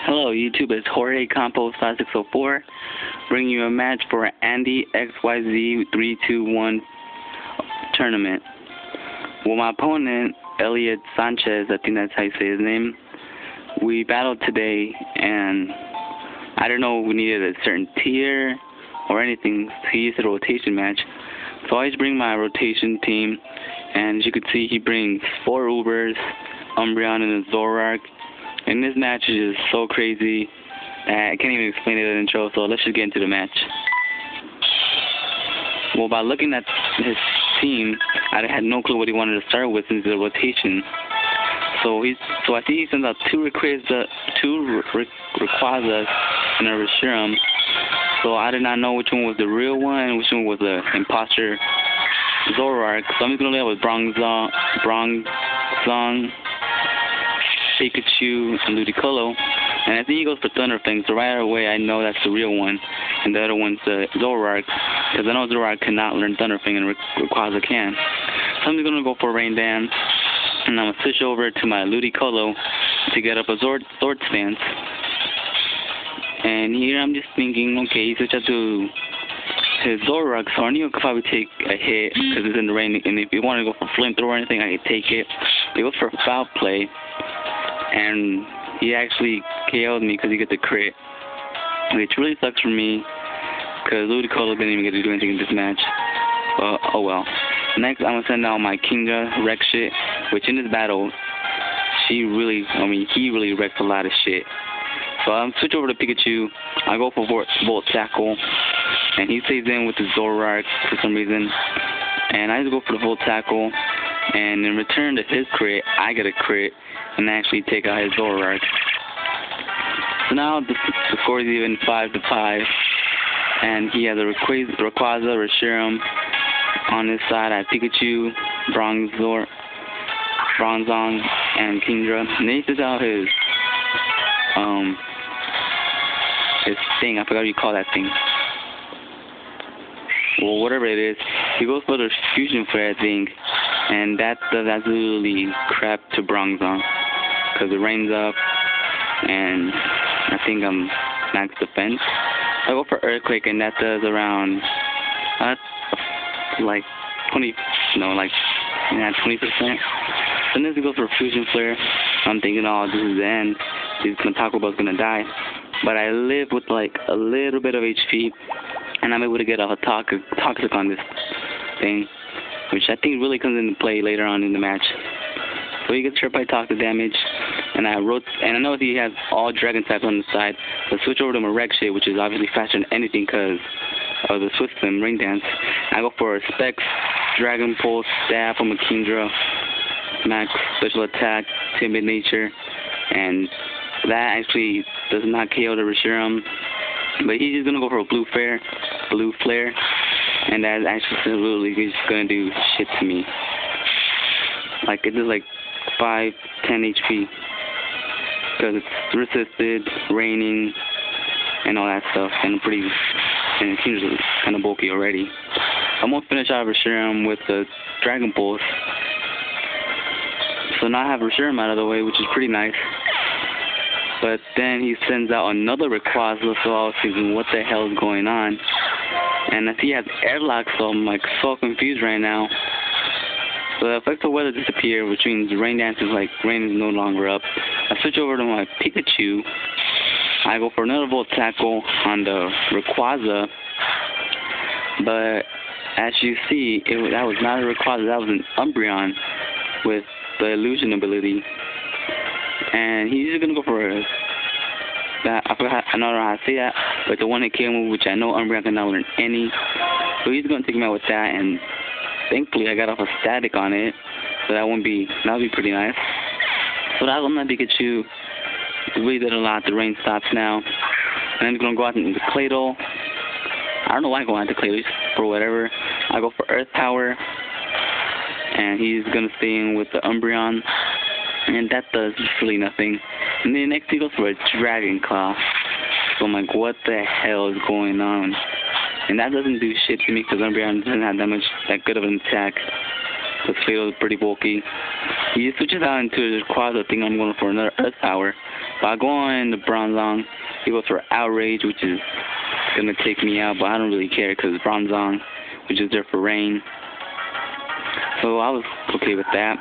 Hello YouTube, it's Jorge Campos 5604 bringing you a match for Andy XYZ 321 tournament. Well, my opponent, Eliud Sanchez, I think that's how you say his name, we battled today, and I don't know if we needed a certain tier or anything. He used a rotation match. So I always bring my rotation team, and as you can see, he brings 4 Ubers, Umbreon, and a Zoroark. And this match is just so crazy that I can't even explain it in the intro, so let's just get into the match. Well, by looking at his team, I had no clue what he wanted to start with since the rotation. So I see he sends out 2 Rayquazas and a Reshiram. So I did not know which one was the real one and which one was the imposter Zoroark. So I'm just going to leave with Bronzong, Pikachu, and Ludicolo. And I think he goes for Thunderfang, so right away I know that's the real one. And the other one's the Zoroark, because I know Zoroark cannot learn Thunderfang and Rayquaza can. So I'm just going to go for Rain Dance, and I'm going to switch over to my Ludicolo to get up a Sword stance. And here I'm just thinking, okay, he switched out to his Zoroark, so I knew he could probably take a hit because it's in the rain, and if you want to go for Flamethrower or anything, I could take it. He goes for Foul Play, and he actually KO'd me because he gets a crit, which really sucks for me because Ludicolo didn't even get to do anything in this match. Oh well. Next, I'm going to send out my Kinga wreck shit, which in this battle, he really wrecks a lot of shit. So I'm switch over to Pikachu. I go for Volt Tackle, and he stays in with the Zoroark for some reason. And I just go for the Volt Tackle, and in return to his crit, I get a crit and actually take out his Zoroark. So now the score is even 5-5, and he has a Rayquaza, Reshiram. On his side, I have Pikachu, Bronzong, and Kingdra. And then he sends out his thing. I forgot what you call that thing. Well, whatever it is, he goes for the Fusion Flare, I think, and that does absolutely crap to Bronzong because it rains up, and I think I'm max defense. I go for Earthquake, and that does around like 20%. Then this goes for Fusion Flare. I'm thinking, oh, this is the end. This Taco Bell's gonna die. But I live with like a little bit of HP, and I'm able to get a Toxic on this thing, which I think really comes into play later on in the match. So he gets hurt by Toxic damage, and I know he has all Dragon types on the side. So I switch over to my Wreck Shit, which is obviously faster than anything because of the Swift Slim Ring Dance. I go for a Specs, Dragon Pulse, Stab from a Kingdra, Max Special Attack, Timid Nature, and that actually does not KO the Reshiram, but he's just gonna go for a Blue Flare, and that actually is gonna do shit to me. Like it does like 5-10 HP because it's resisted, raining, and all that stuff, and it seems kind of bulky already. I'm gonna finish out Reshiram with the Dragon Pulse. So now I have Reshiram out of the way, which is pretty nice. But then he sends out another Rayquaza, so I was thinking, what the hell is going on? And I see he has Airlock, so I'm like so confused right now. So the effects of weather disappear, which means Rain Dance is like rain is no longer up. I switch over to my Pikachu. I go for another Volt Tackle on the Rayquaza, but as you see, that was not a Rayquaza, that was an Umbreon with the Illusion ability. And he's just gonna go for that. I don't know how to say that, but the one-hit KO move, which I know Umbreon cannot learn any. So he's gonna take me out with that, and thankfully I got off a static on it, so that'll be pretty nice. So that on my Pikachu really did a lot. The rain stops now, and I'm gonna go out into Claydol. I don't know why I go out into Claydol, for whatever. I go for Earth Power, and he's gonna stay in with the Umbreon. And that does really nothing. And then next he goes for a Dragon Claw. So I'm like, what the hell is going on? And that doesn't do shit to me because Umbreon doesn't have that good of an attack. because Clado is pretty bulky. He switches out into the Rayquaza, thinking I'm going for another Earth Power. But I go on the Bronzong. He goes for Outrage, which is going to take me out, but I don't really care because Bronzong, which is there for rain. So I was okay with that.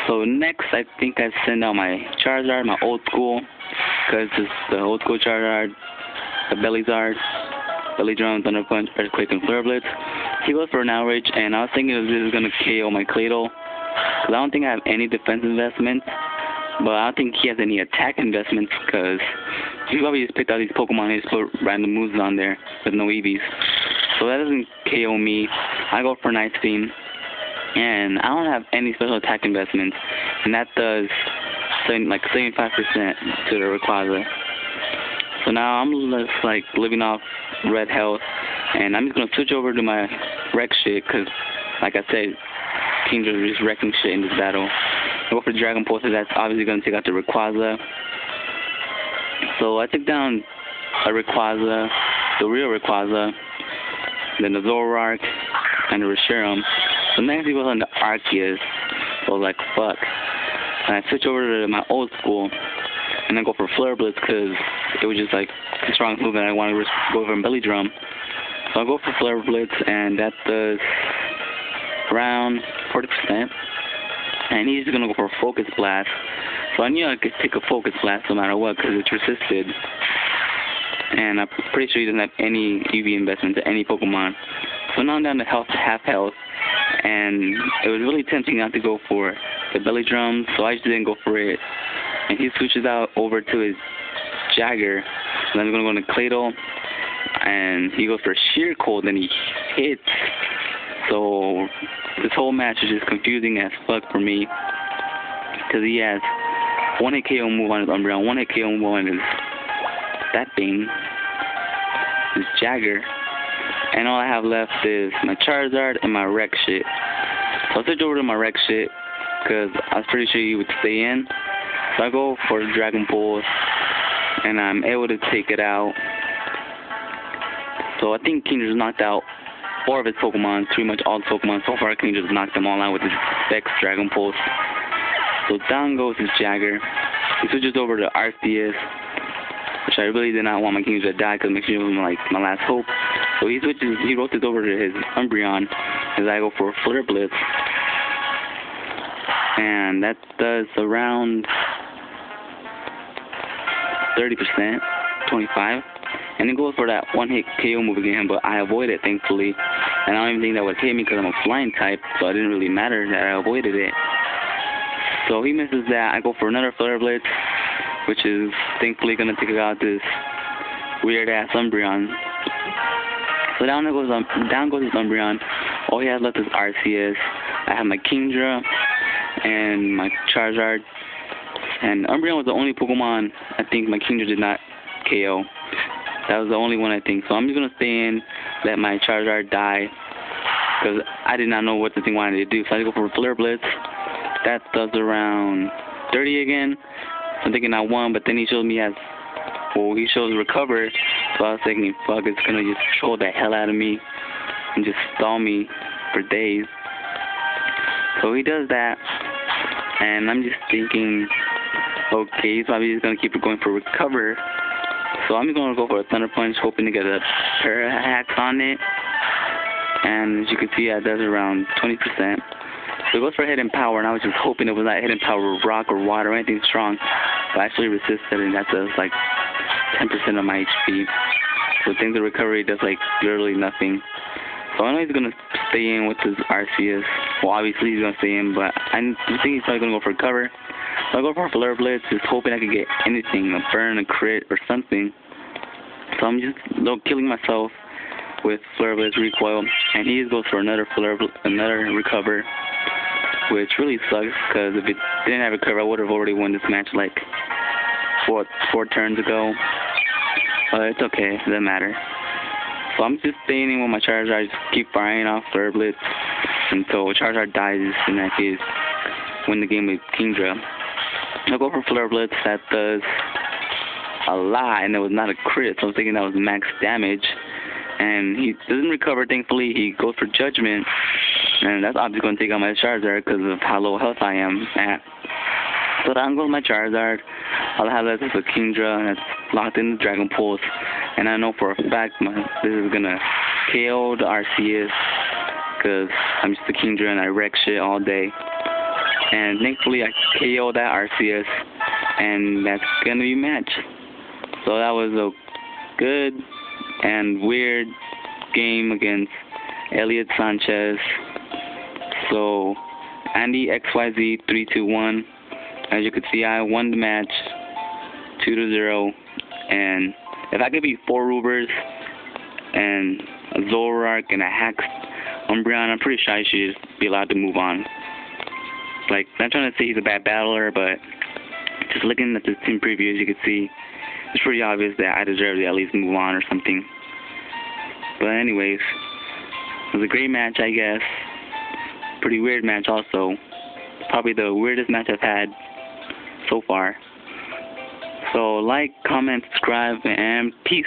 So next, I think I send out my Charizard, my old school, because it's the old school Charizard, the Bellyzard, Belly Drum, Thunder Punch, Earthquake, and Flare Blitz. He goes for an Outrage, and I was thinking this is going to KO my Clado, because I don't think I have any defense investments, but I don't think he has any attack investments, because he probably just picked out these Pokemon and just put random moves on there with no EVs. So that doesn't KO me. I go for Nice Beam. And I don't have any special attack investments, and that does like 75% to the Rayquaza. So now I'm just like living off red health, and I'm just gonna switch over to my wreck shit, cause like I said, Kingdra's just wrecking shit in this battle. I go for Dragon Pulse, that's obviously gonna take out the Rayquaza. So I took down a Rayquaza, the real Rayquaza, then the Zoroark, and the Reshiram. So next he was on the Arceus, so I was like, fuck. And I switch over to my old school, and then go for Flare Blitz, because it was just like the strongest move, and I wanted to go for Belly Drum. So I go for Flare Blitz, and that does around 40%. And he's going to go for a Focus Blast. So I knew I could take a Focus Blast no matter what, because it's resisted. And I'm pretty sure he doesn't have any UV investment to any Pokemon. So now I'm down to half health. And it was really tempting not to go for the Belly Drum, so I just didn't go for it. And he switches out over to his Jagger, and then I'm going to go into Clado, and he goes for Sheer Cold, and he hits. So this whole match is just confusing as fuck for me, because he has one hit KO move on his Umbreon, one hit KO move on his his Jagger. And all I have left is my Charizard and my wreck shit. So I'll switch over to my wreck shit, because I was pretty sure he would stay in. So I go for the Dragon Pulse, and I'm able to take it out. So I think Kingdra's knocked out 4 of his Pokemon, pretty much all the Pokemon. So far, Kingdra's knocked them all out with his Specs Dragon Pulse. So down goes his Jagger. He switches over to Arceus, which I really did not want my Kingdra to die, because it makes me like my last hope. So he rotates over to his Umbreon as I go for a Flare Blitz. And that does around 30%, 25. And it goes for that one-hit KO move again, but I avoid it, thankfully. And I don't even think that would hit me because I'm a flying type, so it didn't really matter that I avoided it. So he misses that. I go for another Flare Blitz, which is thankfully going to take out this weird-ass Umbreon. So down goes his Umbreon. All he has left is Arceus. I have my Kingdra and my Charizard. And Umbreon was the only Pokemon I think my Kingdra did not KO. That was the only one I think. So I'm just going to stay in, let my Charizard die, because I did not know what the thing wanted to do. So I go for a Flare Blitz. That does around 30 again. So I'm thinking I won, but then he showed me he shows Recover. So I was thinking, fuck, it's going to just troll the hell out of me and just stall me for days. So he does that, and I'm just thinking, okay, he's probably just going to keep going for Recover. So I'm just going to go for a Thunder Punch, hoping to get a pair of hacks on it. And as you can see, that does around 20%. So it goes for Hidden Power, and I was just hoping it was not Hidden Power Rock or Water or anything strong. But I actually resisted, and that does like 10% of my HP. So things of recovery does like literally nothing. So I know he's going to stay in with his Arceus. Well, obviously he's going to stay in, but I think he's probably going to go for Recover. So I go for Flare Blitz, just hoping I could get anything, a burn, a crit, or something. So I'm just killing myself with Flare Blitz Recoil, and he goes for another Recover, which really sucks, because if it didn't have Recover, I would have already won this match like four turns ago. But it's okay, it doesn't matter. So I'm just staying in with my Charizard. I just keep firing off Flare Blitz until Charizard dies, and that is win the game with Kingdra. I'll go for Flare Blitz. That does a lot, and it was not a crit, so I was thinking that was max damage. And he doesn't recover, thankfully. He goes for Judgment, And that's obviously going to take out my Charizard because of how low health I am at. So down goes my Charizard. I'll have that as a Kingdra, and it's locked in the Dragon Pulse. And I know for a fact this is going to KO the Arceus because I'm just a Kingdra and I wreck shit all day. And thankfully I KO that Arceus, and that's going to be match. So that was a good and weird game against Eliud Sanchez. So Andy XYZ 3-2-1. As you can see, I won the match 2-0. And if I could beat 4 Rubers and a Zoroark and a Hax Umbreon, I'm pretty sure I should be allowed to move on. Like, I'm not trying to say he's a bad battler, but just looking at the team previews, you can see it's pretty obvious that I deserve to at least move on or something. But anyways, it was a great match, I guess. Pretty weird match also. Probably the weirdest match I've had so far. So like, comment, subscribe, and peace.